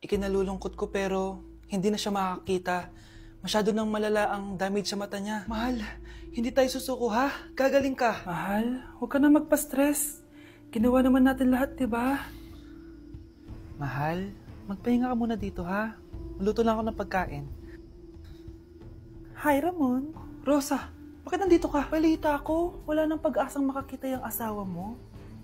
ikinalulungkot ko pero hindi na siya makakita. Masyado nang malala ang damage sa mata niya. Mahal, hindi tayo susuko ha? Gagaling ka. Mahal, huwag ka na magpa-stress. Ginawa naman natin lahat, diba? Mahal, magpahinga ka muna dito ha? Maluto lang ako ng pagkain. Hi, Ramon. Rosa, bakit nandito ka? Balita ko, wala nang pag-asang makakita yung asawa mo.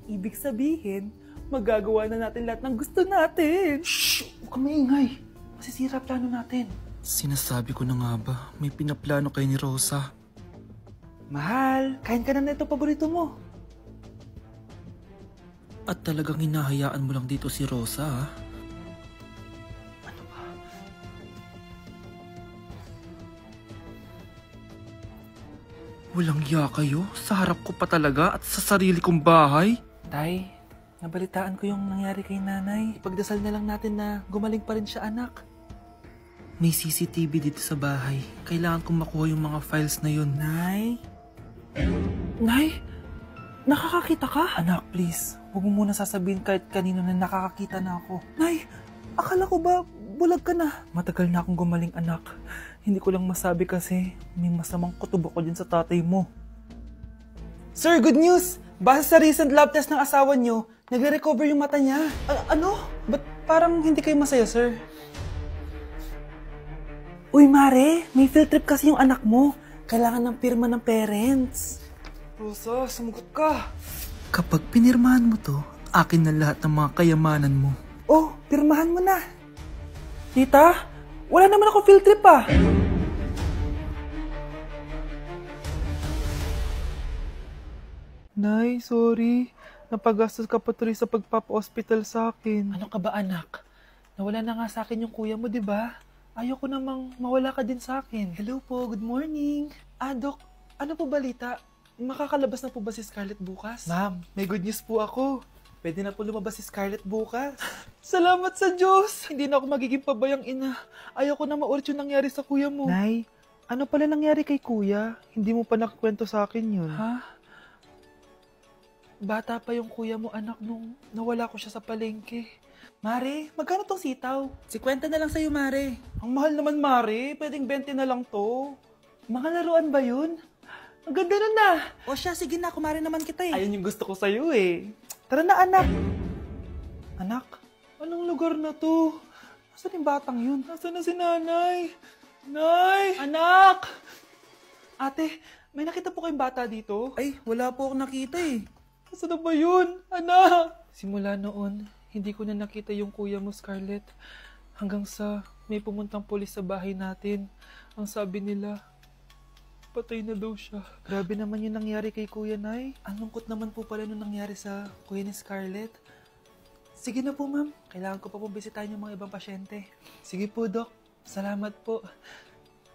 Ibig sabihin, magagawa na natin lahat ng gusto natin. Shhh! Huwag kang maingay. Masisira plano natin. Sinasabi ko na nga ba, may pinaplano kayo ni Rosa. Mahal, kain ka na nito paborito mo. At talagang hinahayaan mo lang dito si Rosa, ha? Ano ba? Walang iya kayo? Sa harap ko pa talaga at sa sarili kong bahay? Tay, nabalitaan ko yung nangyari kay nanay. Ipagdasal na lang natin na gumaling pa rin siya, anak. May CCTV dito sa bahay. Kailangan kong makuha yung mga files na yun. Nay? Nay? Nakakakita ka? Anak, please. Huwag mo muna sasabihin kahit kanino na nakakakita na ako. Nay, akala ko ba bulag ka na? Matagal na akong gumaling, anak. Hindi ko lang masabi kasi may masamang kutob ako dyan sa tatay mo. Sir, good news! Base sa recent lab test ng asawa niyo, nagre-recover yung mata niya. Ano? Ba't parang hindi kayo masaya, sir? Uy, Mare, may field trip kasi yung anak mo. Kailangan ng pirma ng parents. Rosa, sumagot ka. Kapag pinirmahan mo to, akin na lahat ng mga kayamanan mo. Oh, pirmahan mo na. Tita, wala naman ako field trip ah. Nay, sorry. Napagastos ka pa tuloy sa pagpapa-hospital sa akin. Ano ka ba, anak? Nawala na nga sa akin yung kuya mo, di ba? Ayoko namang mawala ka din sa akin. Hello po, good morning. Dok, ano po balita? Makakalabas na po ba si Scarlett bukas? Ma'am, may good news po ako. Pwede na po lumabas si Scarlett bukas. Salamat sa Diyos! Hindi na ako magiging pabayang ina. Ayoko na maulit yung nangyari sa kuya mo. Nay, ano pala nangyari kay kuya? Hindi mo pa nakakwento sa akin yun. Ha? Bata pa yung kuya mo, anak, nung nawala ko siya sa palengke. Mare, magkano tong sitaw? 50 na lang sa'yo, Mare. Ang mahal naman, Mare. Pwedeng 20 na lang to. Mga laruan ba yun? Ang ganda nun na. O siya, sige na, kumare naman kita eh. Ayun yung gusto ko sa'yo eh. Tara na, anak. Anak, anong lugar na to? Nasaan yung batang yun? Nasaan na si nanay? Nay! Anak! Ate, may nakita po kayong bata dito? Ay, wala po akong nakita eh. Nasaan na ba yun? Anak! Simula noon, hindi ko na nakita yung kuya mo, Scarlett. Hanggang sa may pumuntang pulis sa bahay natin. Ang sabi nila, patay na daw siya. Grabe naman yung nangyari kay Kuya, Nay. Ang lungkot naman po pala nung nangyari sa kuya ni Scarlett. Sige na po, ma'am. Kailangan ko pa pong bisitahin yung mga ibang pasyente. Sige po, Dok. Salamat po.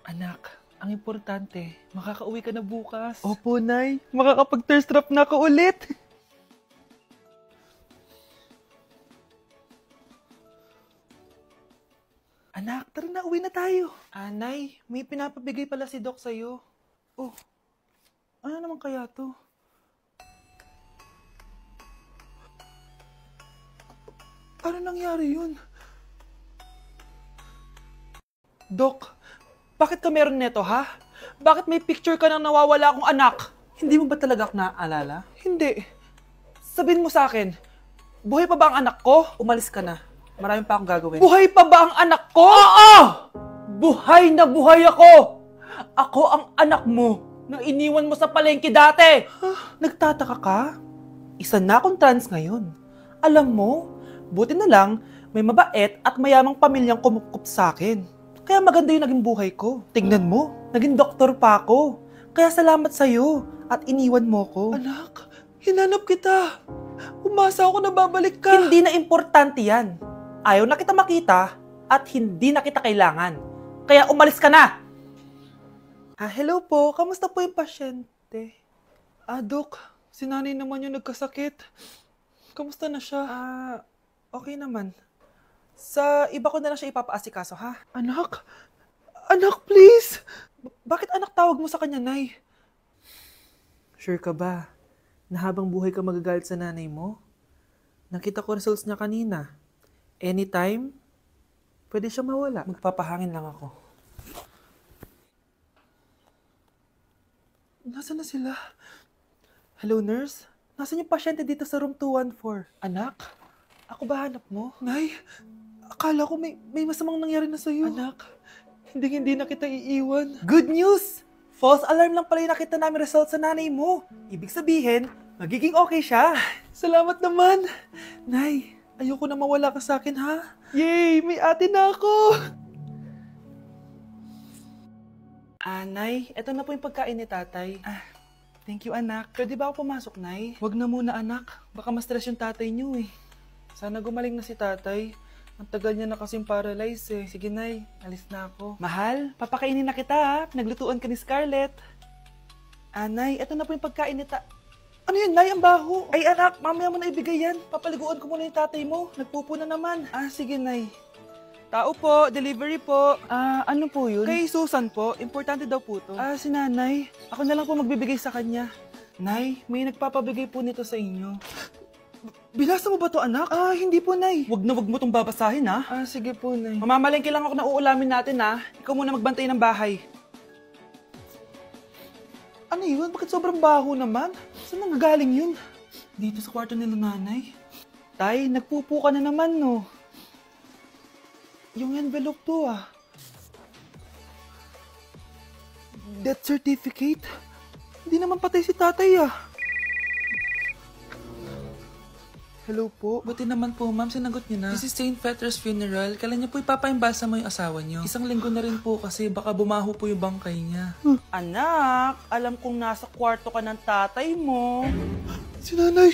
Anak, ang importante, makakauwi ka na bukas. Opo, Nay. Makakapag-thirst trap na ako ulit. Anak, tara na, uwi na tayo. Nay, may pinapabigay pala si Doc sa'yo. Oh, ano naman kaya to? Paano nangyari yun? Doc, bakit ka meron neto, ha? Bakit may picture ka ng nawawala akong anak? Hindi mo ba talaga ako naaalala? Hindi. Sabihin mo sa akin, buhay pa ba ang anak ko? Umalis ka na. Marami pa akong gagawin. Buhay pa ba ang anak ko? Oo! Buhay na buhay ako! Ako ang anak mo na iniwan mo sa palengke dati! Nagtataka ka? Isa na akong trans ngayon. Alam mo, buti na lang may mabait at mayamang pamilyang kumukup sa akin. Kaya maganda yung naging buhay ko. Tingnan mo, naging doktor pa ako. Kaya salamat sa'yo at iniwan mo ko. Anak, hinanap kita. Umasa ako na babalik ka. Hindi na importante yan. Ayaw na kita makita at hindi na kita kailangan. Kaya umalis ka na! Hello po. Kamusta po yung pasyente? Dok, si nanay naman yung nagkasakit. Kamusta na siya? Okay naman. Sa iba ko na lang siya ipapaasikaso, ha? Anak? Anak, please! Bakit anak tawag mo sa kanya, Nay? Sure ka ba na habang buhay ka magagalit sa nanay mo? Nakita ko results niya kanina. Anytime, Pwede siya mawala. Magpapahangin lang ako. Nasaan na sila? Hello, nurse? Nasaan yung pasyente dito sa room 214? Anak? Ako ba hanap mo? Nay, akala ko may masamang nangyari na sa'yo. Anak, hindi na kita iiwan. Good news! False alarm lang pala yung nakita namin result sa nanay mo. Ibig sabihin, magiging okay siya. Salamat naman. Nay, ayoko na mawala ka sa akin, ha? Yay! May ate na ako! Nay, eto na po yung pagkain ni tatay. Thank you, anak. Pwede ba ako pumasok, Nay? Wag na muna, anak. Baka ma-stress yung tatay niyo, eh. Sana gumaling na si tatay. Ang tagal niya na kasing paralyzed, eh. Sige, Nay. Alis na ako. Mahal, papakainin na kita, ha? Naglutuan ka ni Scarlett. Nay, eto na po yung pagkain ni Ano yun, Nay? Ang baho. Ay, anak, mamaya mo na ibigay yan. Papaliguan ko muna yung tatay mo. Nagpupo na naman. Sige, Nay. Tao po, delivery po. Ano po yun? Kay Susan po, importante daw po to. Si nanay, ako na lang po magbibigay sa kanya. Nay, may nagpapabigay po nito sa inyo. Binasa mo ba to, anak? Hindi po, Nay. Wag mo tong babasahin, ha? Sige po, Nay. Mamamalengke lang ako na uulamin natin, ha? Ikaw muna magbantay ng bahay. Ano yun? Bakit sobrang baho naman? Saan nanggagaling yun? Dito sa kwarto nila nanay. Tay, nagpupo ka na naman, no? Yung envelope to, Death certificate? Hindi naman patay si tatay, Hello po. Buti naman po, ma'am. Sinagot niyo na. This is St. Peter's Funeral. Kailan niyo po ipapaimbasa mo yung asawa niyo? Isang linggo na rin po kasi baka bumaho po yung bangkay niya. Anak, alam kong nasa kwarto ka ng tatay mo. Si nanay.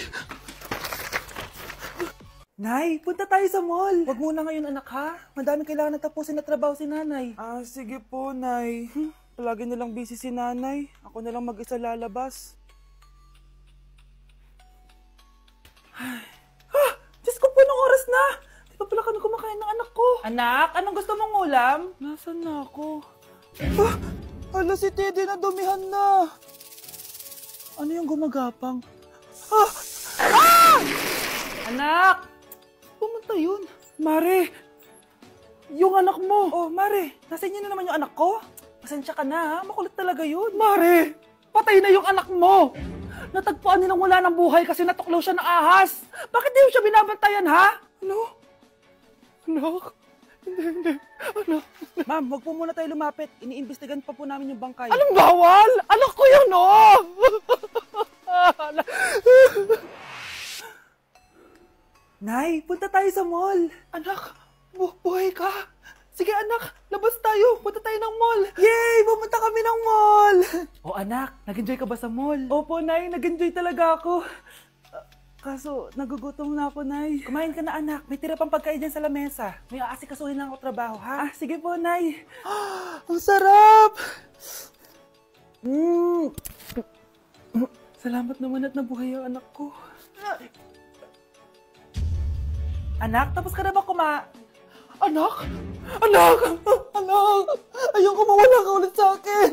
Nay, punta tayo sa mall. Wag muna ngayon, anak, ha? Madami kailangan na tapusin na trabaho si nanay. Sige po, Nay. Palagi nilang busy si nanay. Ako na lang mag-isa lalabas. Diyos ko po, anong oras na? Di ba pala kami kumakain ng anak ko? Anak, anong gusto mong ulam? Nasaan na ako? Ala, si Teddy na dumihan na. Ano yung gumagapang? Anak! Pumunta yun. Mare! Yung anak mo! Oh, Mare! Nasa inyo na naman yung anak ko? Pasensya ka na, ha? Makulit talaga yun. Mare! Patay na yung anak mo! Natagpuan nilang wala ng buhay kasi natuklaw siya ng ahas. Bakit di siya binabantayan, ha? Ano? Anak? Hindi. Anak? Ma'am, wag po muna tayo lumapit. Iniimbestigan pa po namin yung bangkay. Anong bawal? Anak ko yun, oh! Nay, punta tayo sa mall. Anak, buhay ka. Sige anak, labas tayo. Punta tayo ng mall. Yay! Pumunta kami ng mall. Anak, nag-enjoy ka ba sa mall? Opo, Nay. Nag-enjoy talaga ako. Kaso, nagugutom na ako, Nay. Kumain ka na, anak. May tira pang pagkain dyan sa lamesa. May aasikasuhin lang ako trabaho, ha? Sige po, Nay. Ang sarap! Salamat naman at nabuhay ang anak ko. Anak, tapos ka na ba Anak! Anak! Anak! Ayoko mawala ka ulit sa akin!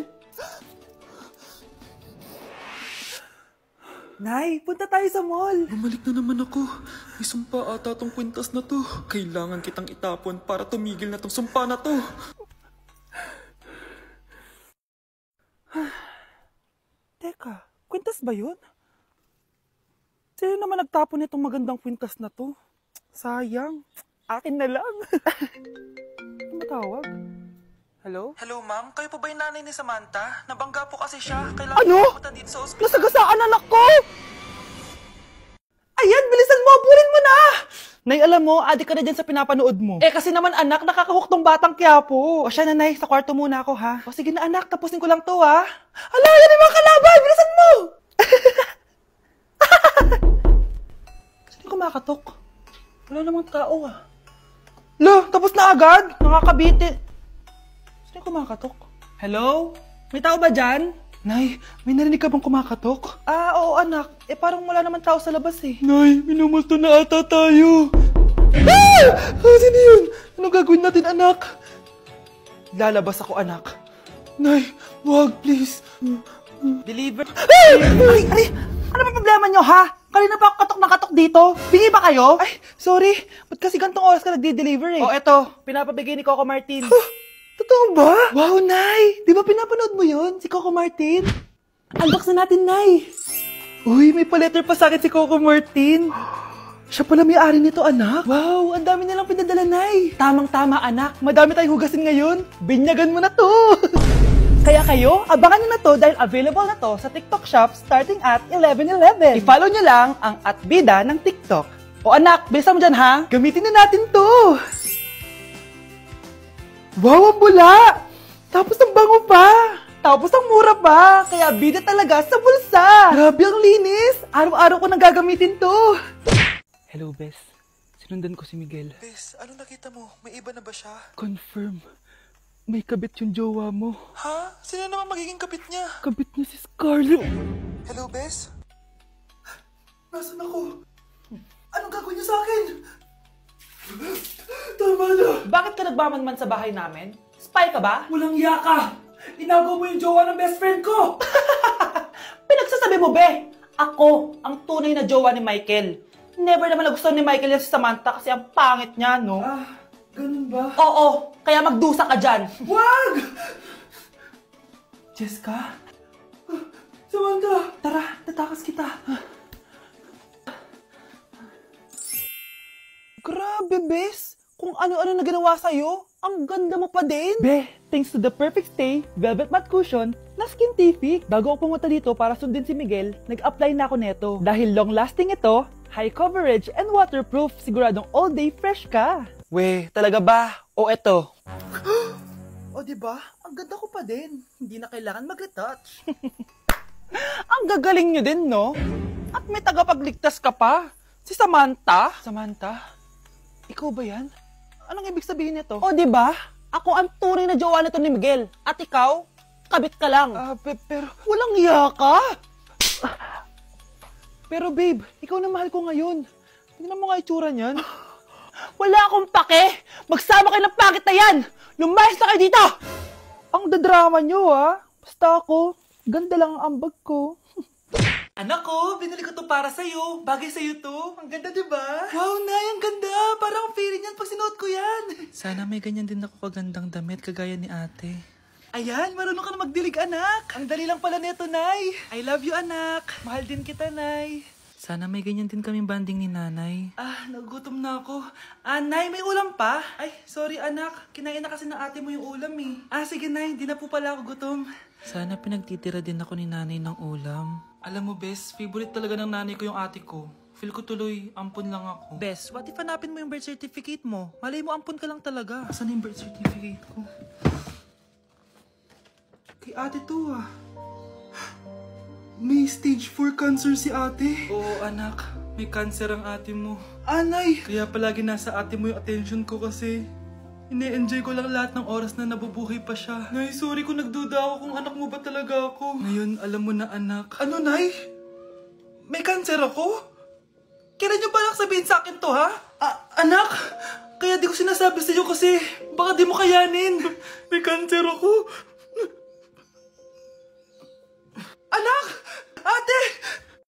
Nay, punta tayo sa mall. Bumalik na naman ako. May sumpa ata tong kwintas na to. Kailangan kitang itapon para tumigil na tong sumpa na to. Teka, kwintas ba yun? Sino naman nagtapon itong magandang kwintas na to? Sayang. Akin na lang. Matawag? Hello? Hello, ma'am. Kayo po ba yung nanay ni Samantha? Nabangga po kasi siya. Kailangan Ano? pumunta dito sa ospital. Nasagasaan anak ko! Ayan, bilisan mo! Abulin mo na! Nay, alam mo, adik ka na dyan sa pinapanood mo. Kasi naman anak, nakakahook tong batang Quiapo. O siya na, Nay, sa kwarto muna ako, ha? O sige na anak, tapusin ko lang to, ha? Ala, yan yung mga kalaban! Bilisan mo! Saan yung kumakatok? Wala namang tao, ha? Lo, tapos na agad? Nakakabitin. Saan yung kumakatok? Hello? May tao ba dyan? Nay, may narinig ka bang kumakatok? Oo anak. Parang wala naman tao sa labas eh. Nay, minumulto na ata tayo. Sino yun? Anong gagawin natin anak? Lalabas ako anak. Nay, wag please. Deliver. Ay! Ano ba problema nyo ha? Kanina pa ako katok na katok dito. Bingi ba kayo? Ay, sorry. Ba't kasi gantong oras ka nagde-deliver eh? Oh, eto. Pinapabigay ni Coco Martin. Totoo ba? Wow, Nay! Di ba pinapanood mo yun? Si Coco Martin? Unbox na natin, Nay. Uy, may pa-letter pa sa akin si Coco Martin. Siya pala may-ari nito, anak. Wow, ang dami nilang pinadala, Nay. Tamang-tama, anak. Madami tayong hugasin ngayon. Binyagan mo na to. Kaya kayo, abangan nyo na to dahil available na to sa TikTok Shop starting at 11:11. I-follow nyo lang ang @bida ng TikTok. O anak, bilisan mo dyan ha. Gamitin na natin to. Wow, ang bula! Tapos ang bango pa! Tapos ang mura pa! Kaya bida talaga sa bulsa! Grabe ang linis! Araw-araw ko nang gagamitin to! Hello, Bes. Sinundan ko si Miguel. Bes, ano nakita mo? May iba na ba siya? Confirm. May kabit yung jowa mo. Ha? Sino naman magiging kapit niya? Kabit niya si Scarlett. Hello, Bes? Nasaan ako? Anong gagawin niyo sa akin? Tama na! Bakit ka nagmamanman sa bahay namin? Spy ka ba? Walang iya ka! Inagaw mo yung jowa ng best friend ko! Pinagsasabi mo, be! Ako, ang tunay na jowa ni Michael. Never naman nagustuhan ni Michael yan si Samantha kasi ang pangit niya, no? Ah, ganun ba? Oo, kaya magdusa ka dyan. Wag! Jessica? Samantha! Tara, tatakas kita. Grabe, Bes! Kung ano-ano na ginawa sa'yo, ang ganda mo pa din! Be, thanks to the perfect stay, velvet matte cushion, na Skintific. Bago ako pumunta dito para sundin si Miguel, nag-apply na ako neto. Dahil long-lasting ito, high coverage and waterproof, siguradong all day fresh ka. We, talaga ba? O eto? O diba? Ang ganda ko pa din. Hindi na kailangan mag-retouch. Ang gagaling nyo din, no? At may tagapagligtas ka pa. Si Samantha? Samantha? Ikaw ba yan? Anong ibig sabihin nito? O, diba? Ako ang tunay na jowa nito ni Miguel. At ikaw, kabit ka lang. Pero walang iya ka. Pero babe, ikaw na mahal ko ngayon. Tingnan mo nga itsura niyan. Wala akong pake. Magsama kayo ng pangit na yan. Lumayas na kayo dito. Ang dadrama nyo, ha? Basta ako, ganda lang ang ambag ko. Anak ko, binili ko to para sa'yo. Bagay sa'yo to. Ang ganda, diba? Wow, Nay, ang ganda. Parang feeling yan pag sinuot ko yan. Sana may ganyan din ako kagandang damit kagaya ni ate. Ayan, marunong ka na magdilig, anak. Ang dali lang pala nito, Nay. I love you, anak. Mahal din kita, Nay. Sana may ganyan din kaming banding ni nanay. Nagugutom na ako. Nay, may ulam pa? Ay, sorry, anak. Kinain na kasi ng ate mo yung ulam, eh. Sige, Nay. Di na po pala ako gutom. Sana pinagtitira din ako ni nanay ng ulam. Alam mo, Bes, favorite talaga ng nanay ko yung ate ko. Feel ko tuloy, ampun lang ako. Bes, what if hanapin mo yung birth certificate mo? Malay mo, ampun ka lang talaga. Saan yung birth certificate ko? Kay ate to, ah. May stage 4 cancer si ate. Oo, anak. May cancer ang ate mo. Anay! Kaya palagi nasa ate mo yung attention ko kasi ine-enjoy ko lang lahat ng oras na nabubuhay pa siya. Nay, sorry kung nagduda ako kung anak mo ba talaga ako. Ngayon, alam mo na, anak. Ano, Nay? May cancer ako? Kailan niyo palang sabihin sa akin to, ha? Anak? Kaya di ko sinasabi sa'yo kasi baka di mo kayanin. May cancer ako.